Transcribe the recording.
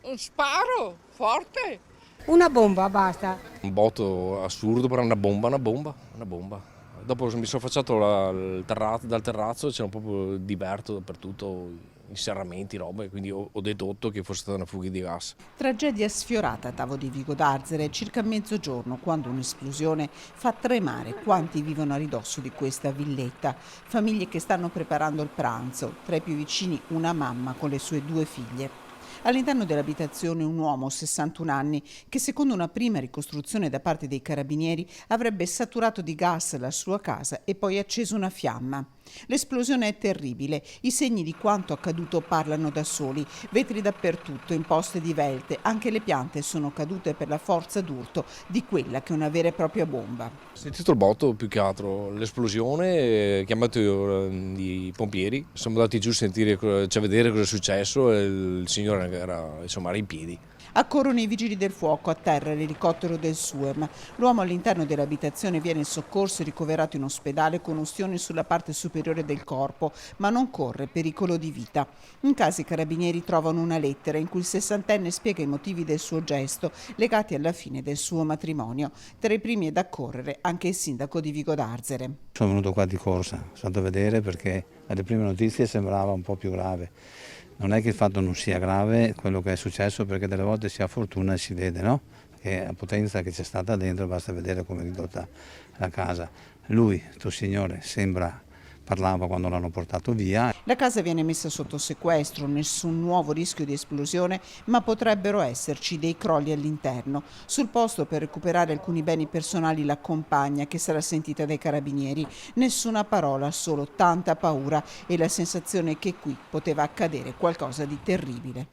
Un sparo forte. Una bomba, basta. Un botto assurdo, però una bomba, una bomba, una bomba. Dopo mi sono affacciato dal terrazzo, c'era proprio diverto dappertutto, inserramenti, robe, quindi ho dedotto che fosse stata una fuga di gas. Tragedia sfiorata a Tavo di Vico d'Arzere circa mezzogiorno, quando un'esplosione fa tremare quanti vivono a ridosso di questa villetta. Famiglie che stanno preparando il pranzo, tra i più vicini una mamma con le sue 2 figlie. All'interno dell'abitazione un uomo, 61 anni, che secondo una prima ricostruzione da parte dei carabinieri avrebbe saturato di gas la sua casa e poi acceso una fiamma. L'esplosione è terribile, i segni di quanto accaduto parlano da soli, vetri dappertutto, imposte divelte, anche le piante sono cadute per la forza d'urto di quella che è una vera e propria bomba. Ho sentito il botto più che altro, l'esplosione, chiamato i pompieri, siamo andati giù a sentire, cioè a vedere cosa è successo e il signore era, insomma, era in piedi. Accorrono i vigili del fuoco, a terra l'elicottero del SUEM. L'uomo all'interno dell'abitazione viene soccorso e ricoverato in ospedale con ustioni sulla parte superiore del corpo, ma non corre pericolo di vita. In casa i carabinieri trovano una lettera in cui il sessantenne spiega i motivi del suo gesto legati alla fine del suo matrimonio. Tra i primi è da correre anche il sindaco di Vico d'Arzere. Sono venuto qua di corsa, sono stato a vedere perché alle prime notizie sembrava un po' più grave. Non è che il fatto non sia grave quello che è successo, perché delle volte si ha fortuna e si vede, no? Che la potenza che c'è stata dentro, basta vedere come è ridotta la casa. Lui, questo signore, parlava quando l'hanno portato via. La casa viene messa sotto sequestro, nessun nuovo rischio di esplosione, ma potrebbero esserci dei crolli all'interno. Sul posto per recuperare alcuni beni personali l'accompagna, che sarà sentita dai carabinieri. Nessuna parola, solo tanta paura e la sensazione che qui poteva accadere qualcosa di terribile.